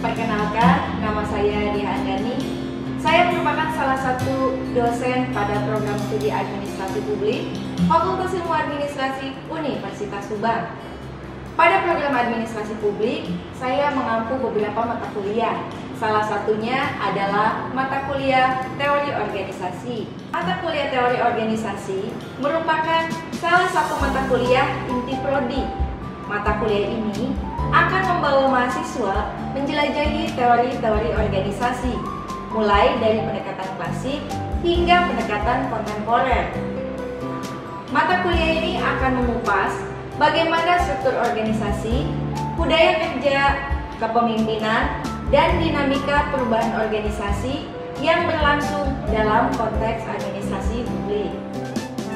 Perkenalkan, nama saya Dia Andani. Saya merupakan salah satu dosen pada program studi administrasi publik Fakultas Ilmu Administrasi Universitas Subang. Pada program administrasi publik, saya mengampu beberapa mata kuliah. Salah satunya adalah mata kuliah teori organisasi. Mata kuliah teori organisasi merupakan salah satu mata kuliah inti prodi. Mata kuliah ini akan membawa mahasiswa menjelajahi teori-teori organisasi, mulai dari pendekatan klasik hingga pendekatan kontemporer. Mata kuliah ini akan mengupas bagaimana struktur organisasi, budaya kerja, kepemimpinan, dan dinamika perubahan organisasi yang berlangsung dalam konteks administrasi publik.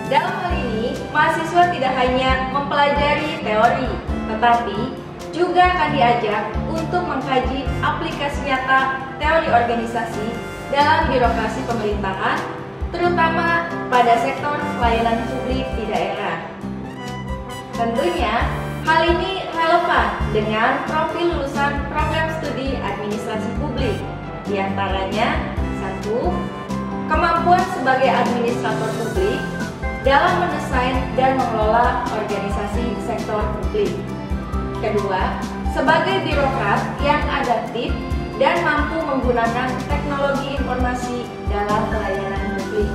Dalam hal ini, mahasiswa tidak hanya mempelajari teori, tetapi juga akan diajak untuk mengkaji aplikasi nyata teori organisasi dalam birokrasi pemerintahan, terutama pada sektor pelayanan publik di daerah. Tentunya, hal ini relevan dengan profil lulusan program studi administrasi publik, di antaranya 1. Kemampuan sebagai administrator publik dalam mendesain dan mengelola organisasi sektor publik. Kedua, sebagai birokrat yang adaptif dan mampu menggunakan teknologi informasi dalam pelayanan publik.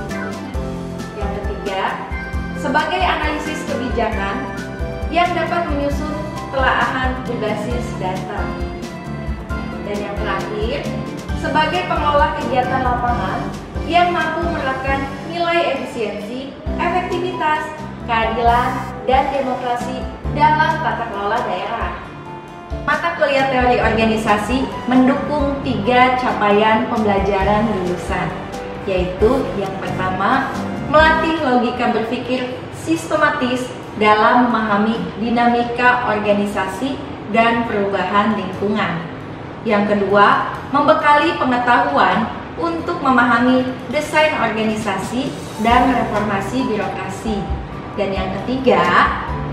Yang ketiga, sebagai analisis kebijakan yang dapat menyusun telaahan berbasis data. Dan yang terakhir, sebagai pengelola kegiatan lapangan yang mampu menerapkan nilai efisiensi, efektivitas, keadilan, dan demokrasi dalam tata kelola daerah. Mata kuliah teori organisasi mendukung 3 capaian pembelajaran lulusan, yaitu yang pertama, melatih logika berpikir sistematis dalam memahami dinamika organisasi dan perubahan lingkungan. Yang kedua, membekali pengetahuan untuk memahami desain organisasi dan reformasi birokrasi. Dan yang ketiga,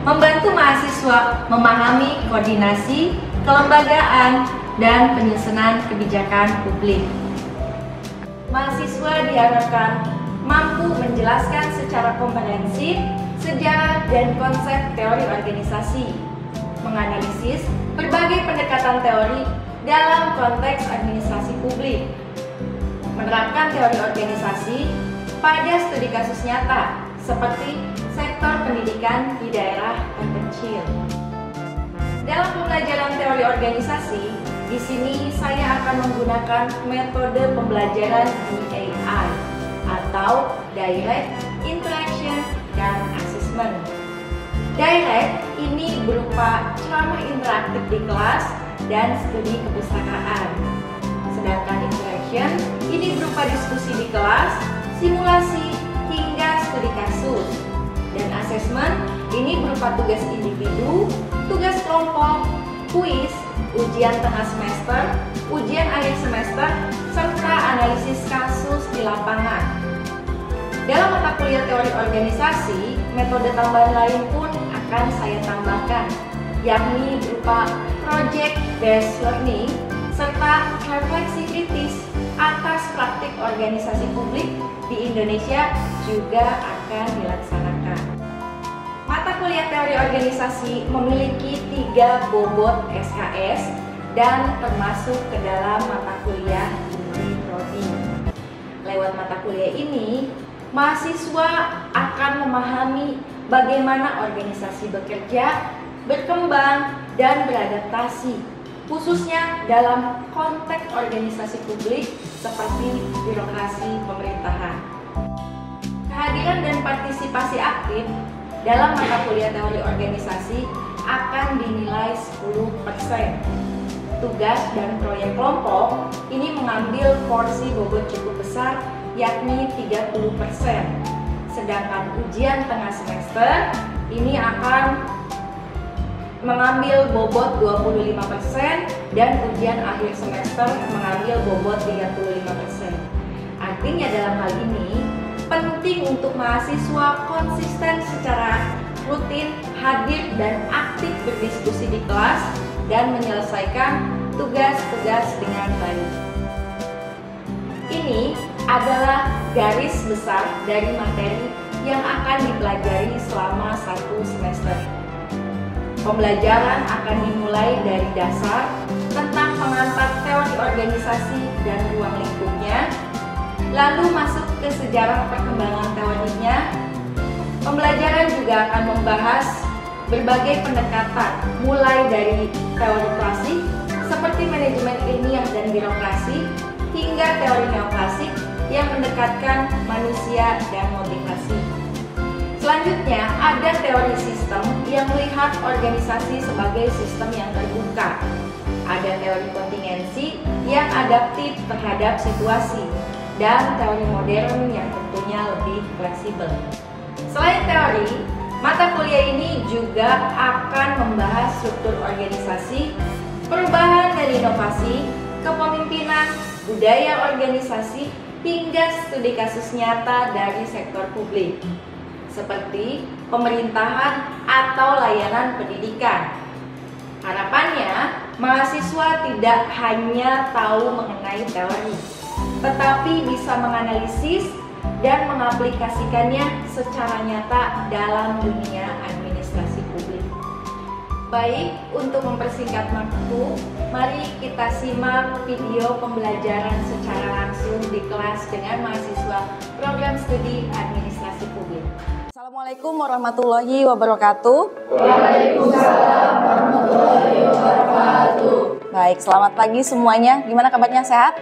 membantu mahasiswa memahami koordinasi, kelembagaan, dan penyusunan kebijakan publik. Mahasiswa diharapkan mampu menjelaskan secara komprehensif sejarah dan konsep teori organisasi, menganalisis berbagai pendekatan teori dalam konteks administrasi publik, menerapkan teori organisasi pada studi kasus nyata seperti sektor pendidikan di daerah terpencil. Dalam pembelajaran teori organisasi, di sini saya akan menggunakan metode pembelajaran DAI atau Direct, Interaction, dan Assessment. Direct ini berupa ceramah interaktif di kelas dan studi kepustakaan. Sedangkan Interaction ini berupa diskusi di kelas, simulasi, hingga studi kasus. Dan Assessment ini berupa tugas individu, tugas kelompok, kuis, ujian tengah semester, ujian akhir semester, serta analisis kasus di lapangan. Dalam mata kuliah teori organisasi, metode tambahan lain pun akan saya tambahkan, yakni berupa project based learning serta refleksi kritis atas praktik organisasi publik di Indonesia juga akan dilaksanakan. Mata kuliah teori organisasi memiliki 3 bobot SKS dan termasuk ke dalam mata kuliah inti prodi. Lewat mata kuliah ini, mahasiswa akan memahami bagaimana organisasi bekerja, berkembang, dan beradaptasi, khususnya dalam konteks organisasi publik seperti birokrasi pemerintahan. Kehadiran dan partisipasi aktif dalam mata kuliah teori organisasi akan dinilai 10%. Tugas dan proyek kelompok ini mengambil porsi bobot cukup besar, yakni 30%. Sedangkan ujian tengah semester ini akan mengambil bobot 25% dan ujian akhir semester mengambil bobot 35%. Artinya dalam hal ini penting untuk mahasiswa konsisten secara rutin hadir dan aktif berdiskusi di kelas dan menyelesaikan tugas-tugas dengan baik. Ini adalah garis besar dari materi yang akan dipelajari selama 1 semester. Pembelajaran akan dimulai dari dasar tentang pengantar teori organisasi dan ruang lingkupnya, lalu masuk ke sejarah perkembangan teorinya. Pembelajaran juga akan membahas berbagai pendekatan, mulai dari teori klasik seperti manajemen ilmiah dan birokrasi, hingga teori neoklasik yang mendekatkan manusia dan motivasi. Selanjutnya, ada teori sistem yang melihat organisasi sebagai sistem yang terbuka. Ada teori kontingensi yang adaptif terhadap situasi, dan teori modern yang tentunya lebih fleksibel. Selain teori, mata kuliah ini juga akan membahas struktur organisasi, perubahan dan inovasi, kepemimpinan, budaya organisasi, hingga studi kasus nyata dari sektor publik, seperti pemerintahan atau layanan pendidikan. Harapannya, mahasiswa tidak hanya tahu mengenai teori, tetapi bisa menganalisis dan mengaplikasikannya secara nyata dalam dunia administrasi publik. Baik, untuk mempersingkat waktu, mari kita simak video pembelajaran secara langsung di kelas dengan mahasiswa program studi administrasi publik. Assalamualaikum warahmatullahi wabarakatuh. Waalaikumsalam warahmatullahi wabarakatuh. Baik, selamat pagi semuanya. Gimana kabarnya, sehat?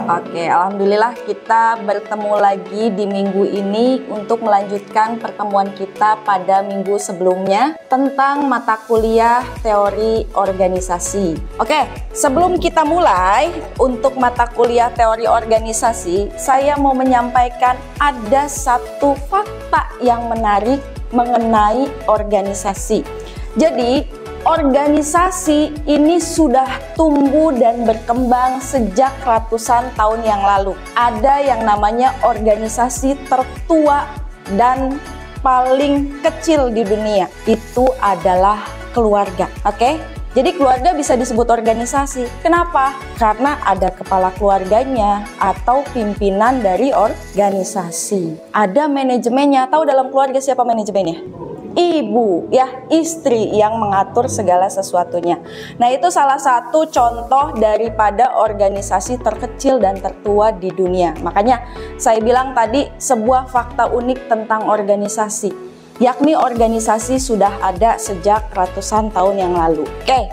Oke, alhamdulillah kita bertemu lagi di minggu ini untuk melanjutkan pertemuan kita pada minggu sebelumnya tentang mata kuliah teori organisasi. Oke, sebelum kita mulai untuk mata kuliah teori organisasi, saya mau menyampaikan ada satu fakta yang menarik mengenai organisasi. Jadi, organisasi ini sudah tumbuh dan berkembang sejak ratusan tahun yang lalu. Ada yang namanya organisasi tertua dan paling kecil di dunia. Itu adalah keluarga. Oke? Jadi keluarga bisa disebut organisasi. Kenapa? Karena ada kepala keluarganya atau pimpinan dari organisasi. Ada manajemennya. Tahu dalam keluarga siapa manajemennya? Ibu, ya, istri yang mengatur segala sesuatunya. Nah, itu salah satu contoh daripada organisasi terkecil dan tertua di dunia. Makanya saya bilang tadi sebuah fakta unik tentang organisasi, yakni organisasi sudah ada sejak ratusan tahun yang lalu. Oke,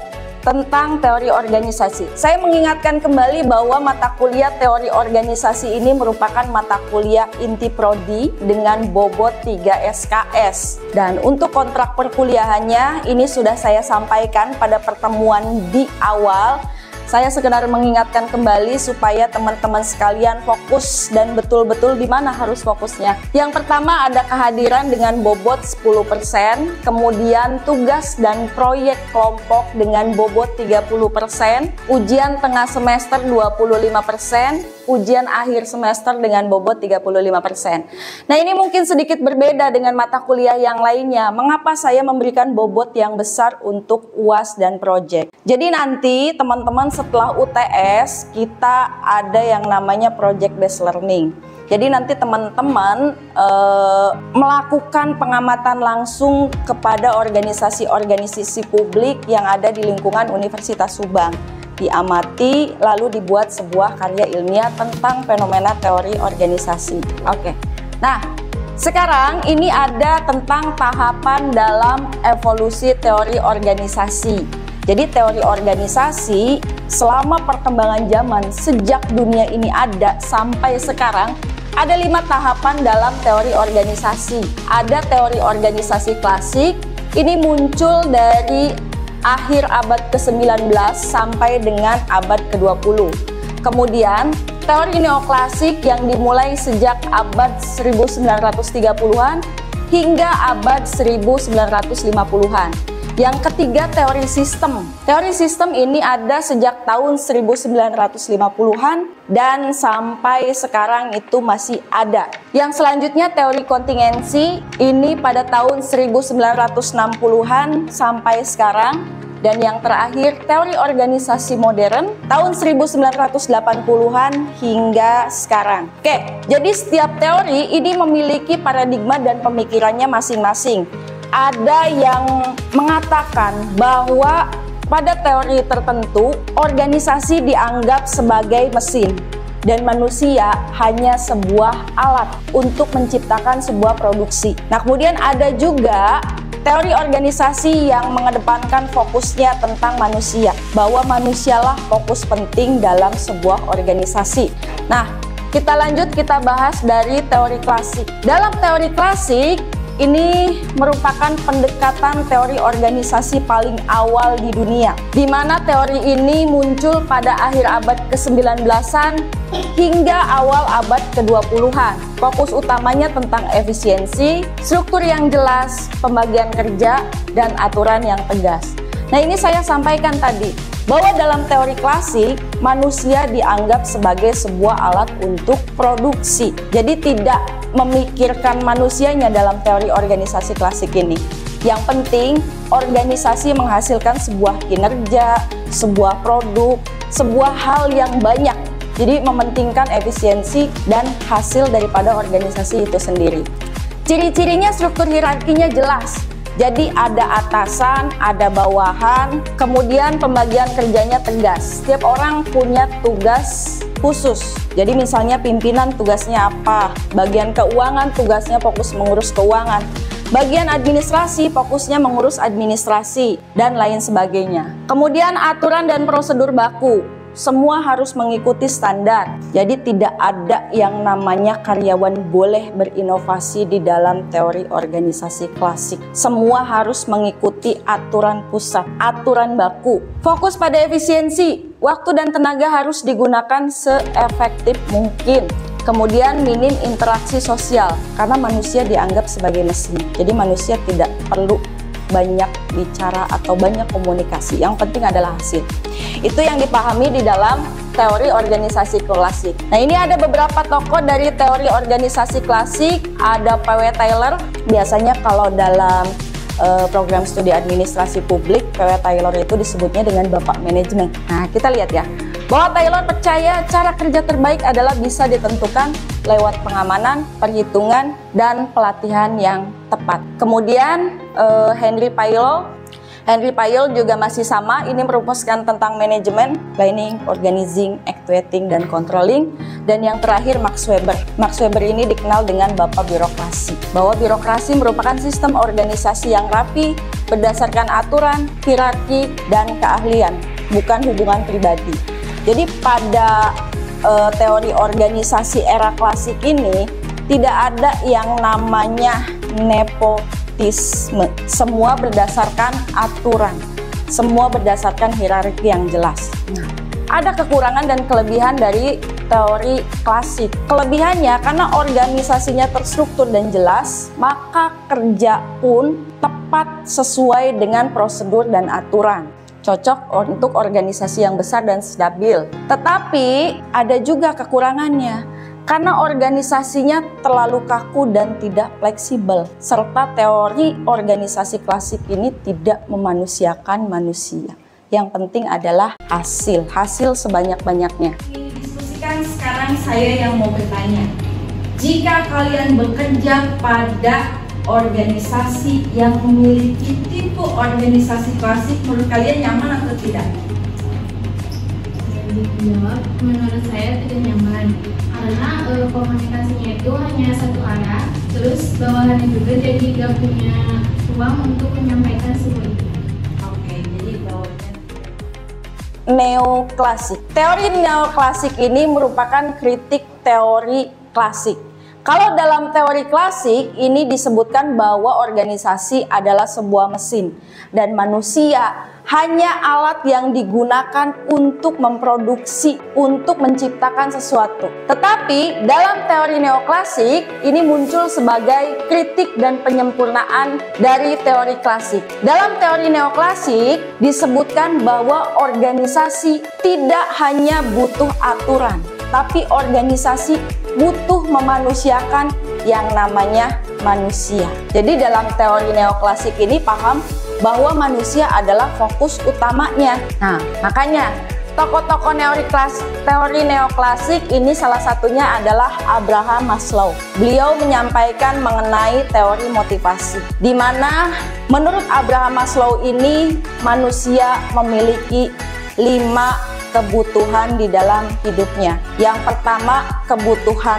tentang teori organisasi. Saya mengingatkan kembali bahwa mata kuliah teori organisasi ini merupakan mata kuliah inti prodi dengan bobot 3 SKS. Dan untuk kontrak perkuliahannya ini sudah saya sampaikan pada pertemuan di awal. Saya sekedar mengingatkan kembali supaya teman-teman sekalian fokus dan betul-betul di mana harus fokusnya. Yang pertama ada kehadiran dengan bobot 10%, kemudian tugas dan proyek kelompok dengan bobot 30%, ujian tengah semester 25%, ujian akhir semester dengan bobot 35%. Nah, ini mungkin sedikit berbeda dengan mata kuliah yang lainnya. Mengapa saya memberikan bobot yang besar untuk UAS dan proyek? Jadi nanti teman-teman setelah UTS kita ada yang namanya project based learning. Jadi nanti teman-teman melakukan pengamatan langsung kepada organisasi-organisasi publik yang ada di lingkungan Universitas Subang. Diamati lalu dibuat sebuah karya ilmiah tentang fenomena teori organisasi. Oke. Nah, sekarang ini ada tentang tahapan dalam evolusi teori organisasi. Jadi teori organisasi selama perkembangan zaman sejak dunia ini ada sampai sekarang ada 5 tahapan dalam teori organisasi. Ada teori organisasi klasik, ini muncul dari akhir abad ke-19 sampai dengan abad ke-20. Kemudian teori neoklasik yang dimulai sejak abad 1930-an hingga abad 1950-an. Yang ketiga, teori sistem. Teori sistem ini ada sejak tahun 1950-an dan sampai sekarang itu masih ada. Yang selanjutnya teori kontingensi, ini pada tahun 1960-an sampai sekarang. Dan yang terakhir, teori organisasi modern tahun 1980-an hingga sekarang. Oke, jadi setiap teori ini memiliki paradigma dan pemikirannya masing-masing. Ada yang mengatakan bahwa pada teori tertentu, organisasi dianggap sebagai mesin dan manusia hanya sebuah alat untuk menciptakan sebuah produksi. Nah, kemudian ada juga teori organisasi yang mengedepankan fokusnya tentang manusia, bahwa manusialah fokus penting dalam sebuah organisasi. Nah, kita lanjut, kita bahas dari teori klasik. Dalam teori klasik, ini merupakan pendekatan teori organisasi paling awal di dunia, di mana teori ini muncul pada akhir abad ke-19-an hingga awal abad ke-20-an. Fokus utamanya tentang efisiensi, struktur yang jelas, pembagian kerja, dan aturan yang tegas. Nah, ini saya sampaikan tadi, bahwa dalam teori klasik, manusia dianggap sebagai sebuah alat untuk produksi. Jadi tidak memikirkan manusianya dalam teori organisasi klasik ini. Yang penting, organisasi menghasilkan sebuah kinerja, sebuah produk, sebuah hal yang banyak. Jadi mementingkan efisiensi dan hasil daripada organisasi itu sendiri. Ciri-cirinya, struktur hierarkinya jelas. Jadi ada atasan, ada bawahan, kemudian pembagian kerjanya tegas. Setiap orang punya tugas khusus. Jadi misalnya pimpinan tugasnya apa, bagian keuangan tugasnya fokus mengurus keuangan, bagian administrasi fokusnya mengurus administrasi, dan lain sebagainya. Kemudian aturan dan prosedur baku. Semua harus mengikuti standar. Jadi tidak ada yang namanya karyawan boleh berinovasi di dalam teori organisasi klasik. Semua harus mengikuti aturan pusat, aturan baku. Fokus pada efisiensi. Waktu dan tenaga harus digunakan seefektif mungkin. Kemudian minim interaksi sosial, karena manusia dianggap sebagai mesin. Jadi manusia tidak perlu banyak bicara atau banyak komunikasi, yang penting adalah hasil. Itu yang dipahami di dalam teori organisasi klasik. Nah, ini ada beberapa tokoh dari teori organisasi klasik. Ada P.W. Taylor. Biasanya kalau dalam program studi administrasi publik, P.W. Taylor itu disebutnya dengan Bapak Manajemen. Nah, kita lihat ya, bahwa Taylor percaya cara kerja terbaik adalah bisa ditentukan lewat pengamanan, perhitungan, dan pelatihan yang tepat. Kemudian Henry Payol juga masih sama, ini merumuskan tentang manajemen, planning, organizing, actuating, dan controlling. Dan yang terakhir Max Weber. Max Weber ini dikenal dengan Bapak Birokrasi, bahwa birokrasi merupakan sistem organisasi yang rapi, berdasarkan aturan, hierarki, dan keahlian, bukan hubungan pribadi. Jadi pada teori organisasi era klasik ini tidak ada yang namanya nepotisme. Semua berdasarkan aturan, semua berdasarkan hierarki yang jelas. Nah, ada kekurangan dan kelebihan dari teori klasik. Kelebihannya karena organisasinya terstruktur dan jelas, maka kerja pun tepat sesuai dengan prosedur dan aturan. Cocok untuk organisasi yang besar dan stabil. Tetapi ada juga kekurangannya, karena organisasinya terlalu kaku dan tidak fleksibel, serta teori organisasi klasik ini tidak memanusiakan manusia. Yang penting adalah hasil sebanyak-banyaknya. Diskusikan sekarang saya yang mau bertanya. Jika kalian bekerja pada organisasi yang memiliki tipe organisasi klasik, menurut kalian nyaman atau tidak? Jawab, menurut saya tidak nyaman karena komunikasinya itu hanya satu arah, terus bawahannya juga jadi gak punya ruang untuk menyampaikan semua itu. Oke, jadi bawahannya Neoklasik. Teori neoklasik ini merupakan kritik teori klasik. Kalau dalam teori klasik ini disebutkan bahwa organisasi adalah sebuah mesin dan manusia hanya alat yang digunakan untuk memproduksi, untuk menciptakan sesuatu. Tetapi dalam teori neoklasik ini muncul sebagai kritik dan penyempurnaan dari teori klasik. Dalam teori neoklasik disebutkan bahwa organisasi tidak hanya butuh aturan, tapi organisasi butuh memanusiakan yang namanya manusia. Jadi dalam teori neoklasik ini paham bahwa manusia adalah fokus utamanya. Nah, makanya tokoh-tokoh teori neoklasik ini salah satunya adalah Abraham Maslow. Beliau menyampaikan mengenai teori motivasi, di mana menurut Abraham Maslow ini manusia memiliki 5 kebutuhan di dalam hidupnya. Yang pertama, kebutuhan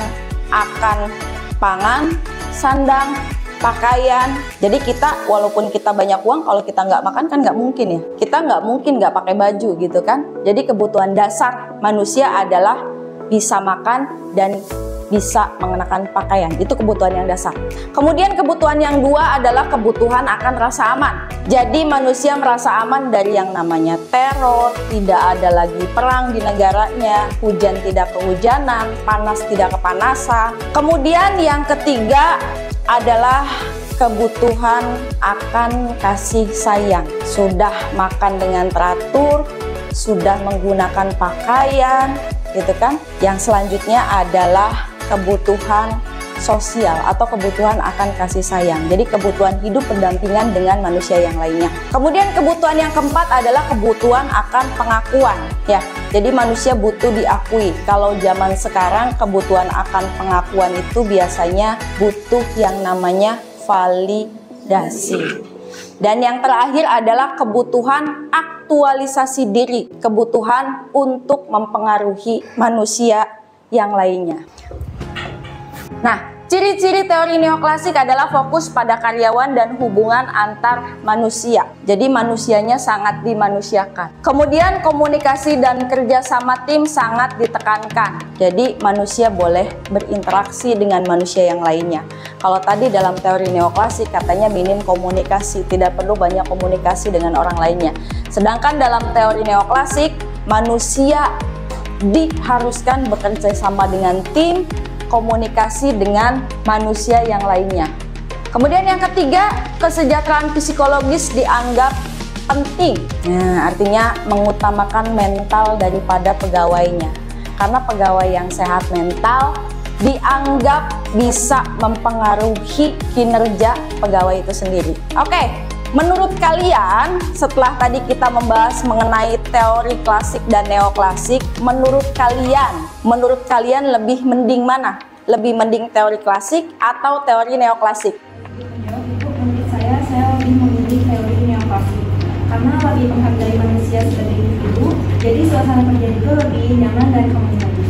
akan pangan, sandang, pakaian. Jadi kita walaupun kita banyak uang, kalau kita nggak makan kan nggak mungkin ya. Kita nggak mungkin nggak pakai baju gitu kan. Jadi kebutuhan dasar manusia adalah bisa makan dan bisa mengenakan pakaian. Itu kebutuhan yang dasar. Kemudian kebutuhan yang 2 adalah kebutuhan akan rasa aman. Jadi manusia merasa aman dari yang namanya teror, tidak ada lagi perang di negaranya, hujan tidak kehujanan, panas tidak kepanasan. Kemudian yang ketiga adalah kebutuhan akan kasih sayang. Sudah makan dengan teratur, sudah menggunakan pakaian, gitu kan. Yang selanjutnya adalah kebutuhan sosial atau kebutuhan akan kasih sayang. Jadi kebutuhan hidup pendampingan dengan manusia yang lainnya. Kemudian kebutuhan yang keempat adalah kebutuhan akan pengakuan ya. Jadi manusia butuh diakui. Kalau zaman sekarang kebutuhan akan pengakuan itu biasanya butuh yang namanya validasi. Dan yang terakhir adalah kebutuhan aktualisasi diri, kebutuhan untuk mempengaruhi manusia yang lainnya. Nah, ciri-ciri teori neoklasik adalah fokus pada karyawan dan hubungan antar manusia. Jadi manusianya sangat dimanusiakan. Kemudian komunikasi dan kerjasama tim sangat ditekankan. Jadi manusia boleh berinteraksi dengan manusia yang lainnya. Kalau tadi dalam teori neoklasik katanya minim komunikasi, tidak perlu banyak komunikasi dengan orang lainnya. Sedangkan dalam teori neoklasik, manusia diharuskan bekerja sama dengan tim, komunikasi dengan manusia yang lainnya. Kemudian yang ketiga, kesejahteraan psikologis dianggap penting. Nah, artinya mengutamakan mental daripada pegawainya. Karena pegawai yang sehat mental dianggap bisa mempengaruhi kinerja pegawai itu sendiri. Oke, menurut kalian setelah tadi kita membahas mengenai teori klasik dan neoklasik, menurut kalian lebih mending mana? Lebih mending teori klasik atau teori neoklasik? Menurut saya lebih memilih teori neoklasik karena lebih menghargai manusia sebagai individu, jadi suasana kerja itu lebih nyaman dan komunikatif.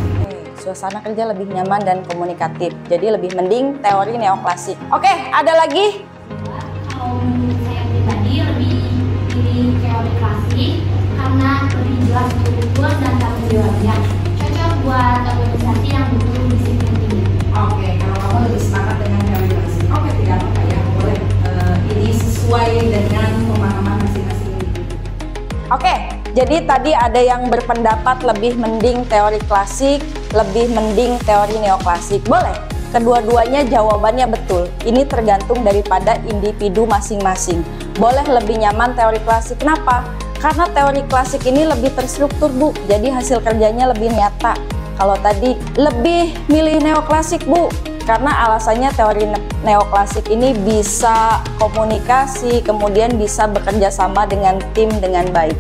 Suasana kerja lebih nyaman dan komunikatif, jadi lebih mending teori neoklasik. Oke, ada lagi? Kalau menurut saya pribadi lebih pilih teori klasik karena lebih jelas kebutuhan dan tanggung jawabnya, cocok buat organisasi yang butuh disiplin tinggi. Oke, kalau kamu lebih sepakat dengan teori klasik, oke, tidak apa-apa ya, boleh. Ini sesuai dengan pemahaman masing-masing individu. Oke, jadi tadi ada yang berpendapat lebih mending teori klasik, lebih mending teori neoklasik. Boleh, kedua-duanya jawabannya betul. Ini tergantung daripada individu masing-masing. Boleh lebih nyaman teori klasik. Kenapa? Karena teori klasik ini lebih terstruktur, Bu. Jadi hasil kerjanya lebih nyata. Kalau tadi lebih milih neoklasik, Bu, karena alasannya teori neoklasik ini bisa komunikasi, kemudian bisa bekerja sama dengan tim dengan baik.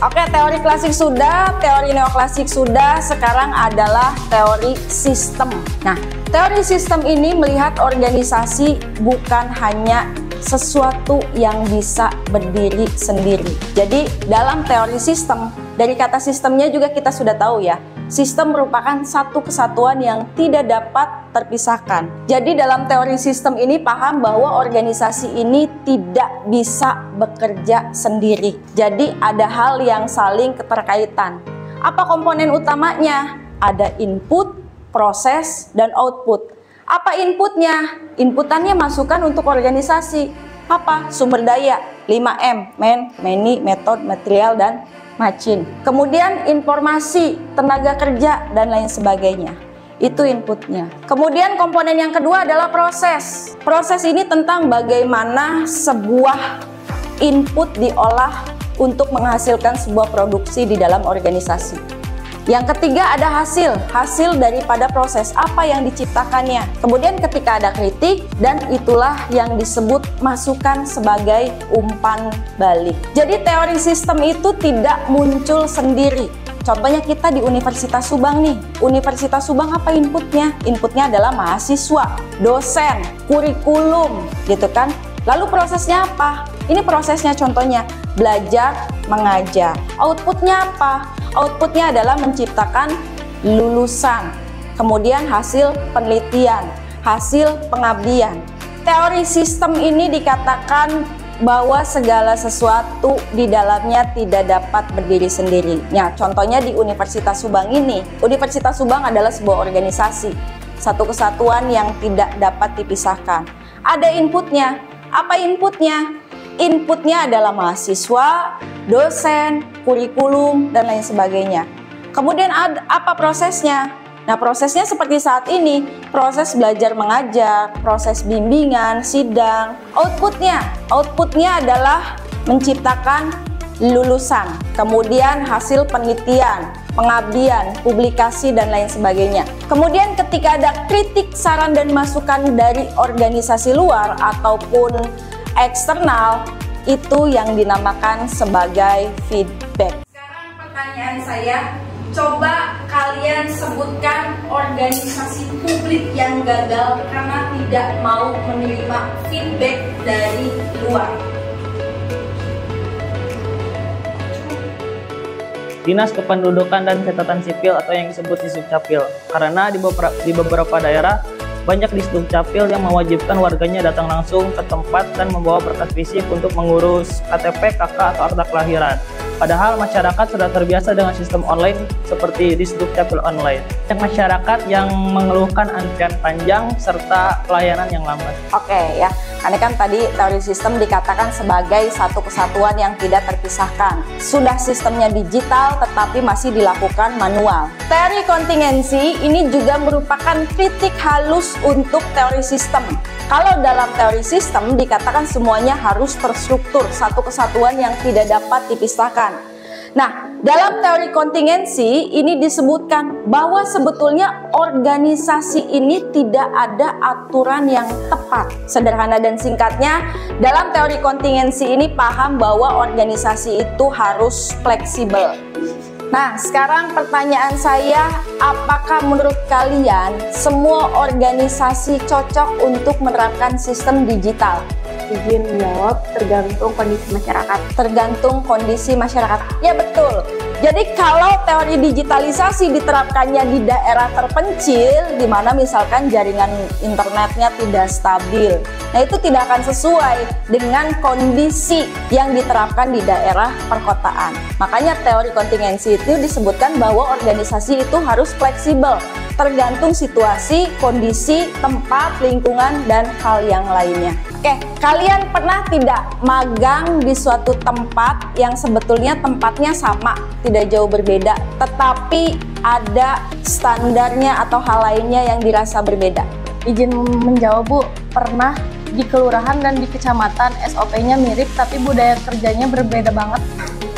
Oke, teori klasik sudah, teori neoklasik sudah, sekarang adalah teori sistem. Nah, teori sistem ini melihat organisasi bukan hanya sesuatu yang bisa berdiri sendiri. Jadi, dalam teori sistem, dari kata sistemnya juga kita sudah tahu ya, sistem merupakan satu kesatuan yang tidak dapat terpisahkan. Jadi dalam teori sistem ini paham bahwa organisasi ini tidak bisa bekerja sendiri. Jadi ada hal yang saling keterkaitan. Apa komponen utamanya? Ada input, proses, dan output. Apa inputnya? Inputannya masukan untuk organisasi. Apa? Sumber daya. 5M, man, many, method, material, dan machine. Kemudian informasi, tenaga kerja, dan lain sebagainya. Itu inputnya. Kemudian komponen yang kedua adalah proses. Proses ini tentang bagaimana sebuah input diolah untuk menghasilkan sebuah produksi di dalam organisasi. Yang ketiga ada hasil daripada proses apa yang diciptakannya. Kemudian ketika ada kritik, dan itulah yang disebut masukan sebagai umpan balik. Jadi teori sistem itu tidak muncul sendiri. Contohnya kita di Universitas Subang nih. Universitas Subang apa inputnya? Inputnya adalah mahasiswa, dosen, kurikulum, gitu kan. Lalu prosesnya apa? Ini prosesnya contohnya belajar mengajar. Outputnya apa? Outputnya adalah menciptakan lulusan, kemudian hasil penelitian, hasil pengabdian. Teori sistem ini dikatakan bahwa segala sesuatu di dalamnya tidak dapat berdiri sendiri. Nah, contohnya di Universitas Subang ini. Universitas Subang adalah sebuah organisasi, satu kesatuan yang tidak dapat dipisahkan. Ada inputnya. Apa inputnya? Inputnya adalah mahasiswa, dosen, kurikulum, dan lain sebagainya. Kemudian apa prosesnya? Nah, prosesnya seperti saat ini, proses belajar mengajar, proses bimbingan, sidang. Outputnya adalah menciptakan lulusan, kemudian hasil penelitian, pengabdian, publikasi, dan lain sebagainya. Kemudian ketika ada kritik, saran, dan masukan dari organisasi luar ataupun eksternal, itu yang dinamakan sebagai feedback. Sekarang pertanyaan saya, coba kalian sebutkan organisasi publik yang gagal karena tidak mau menerima feedback dari luar. Dinas Kependudukan dan Catatan Sipil atau yang disebut Disdukcapil. Karena di beberapa daerah banyak Disdukcapil yang mewajibkan warganya datang langsung ke tempat dan membawa berkas fisik untuk mengurus KTP, KK, atau akta kelahiran. Padahal masyarakat sudah terbiasa dengan sistem online seperti Disdukcapil online. Banyak masyarakat yang mengeluhkan antrian panjang serta pelayanan yang lambat. Oke ya, karena kan tadi teori sistem dikatakan sebagai satu kesatuan yang tidak terpisahkan. Sudah sistemnya digital tetapi masih dilakukan manual. Teori kontingensi ini juga merupakan kritik halus untuk teori sistem. Kalau dalam teori sistem dikatakan semuanya harus terstruktur, satu kesatuan yang tidak dapat dipisahkan. Nah, dalam teori kontingensi ini disebutkan bahwa sebetulnya organisasi ini tidak ada aturan yang tepat. Sederhana dan singkatnya, dalam teori kontingensi ini paham bahwa organisasi itu harus fleksibel. Nah, sekarang pertanyaan saya, apakah menurut kalian semua organisasi cocok untuk menerapkan sistem digital? Izin menjawab, tergantung kondisi masyarakat. Tergantung kondisi masyarakat. Ya betul. Jadi kalau teori digitalisasi diterapkannya di daerah terpencil, di mana misalkan jaringan internetnya tidak stabil, nah itu tidak akan sesuai dengan kondisi yang diterapkan di daerah perkotaan. Makanya teori kontingensi itu disebutkan bahwa organisasi itu harus fleksibel, tergantung situasi, kondisi, tempat, lingkungan, dan hal yang lainnya. Oke, kalian pernah tidak magang di suatu tempat yang sebetulnya tempatnya sama, tidak jauh berbeda, tetapi ada standarnya atau hal lainnya yang dirasa berbeda? Izin menjawab, Bu. Pernah di kelurahan dan di kecamatan SOP-nya mirip tapi budaya kerjanya berbeda banget.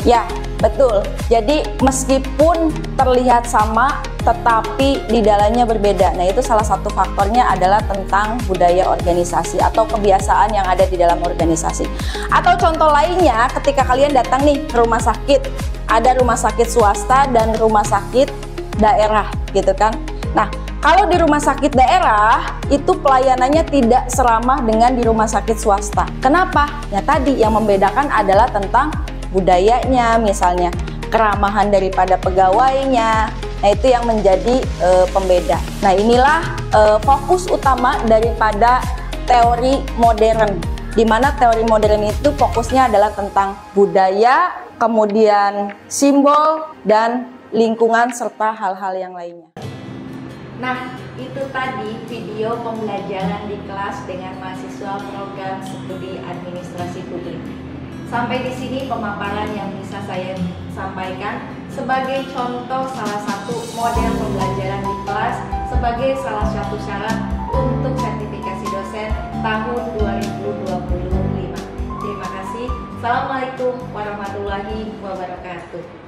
Ya, betul. Jadi meskipun terlihat sama, tetapi di dalamnya berbeda. Nah, itu salah satu faktornya adalah tentang budaya organisasi atau kebiasaan yang ada di dalam organisasi. Atau contoh lainnya, ketika kalian datang nih ke rumah sakit, ada rumah sakit swasta dan rumah sakit daerah, gitu kan. Nah, kalau di rumah sakit daerah, itu pelayanannya tidak seramah dengan di rumah sakit swasta. Kenapa? Ya tadi, yang membedakan adalah tentang budayanya, misalnya keramahan daripada pegawainya. Nah, itu yang menjadi pembeda. Nah, inilah fokus utama daripada teori modern, di mana teori modern itu fokusnya adalah tentang budaya, kemudian simbol, dan lingkungan, serta hal-hal yang lainnya. Nah, itu tadi video pembelajaran di kelas dengan mahasiswa program studi administrasi publik. Sampai di sini pemaparan yang bisa saya sampaikan sebagai contoh salah satu model pembelajaran di kelas sebagai salah satu syarat untuk sertifikasi dosen tahun 2025. Terima kasih. Assalamualaikum warahmatullahi wabarakatuh.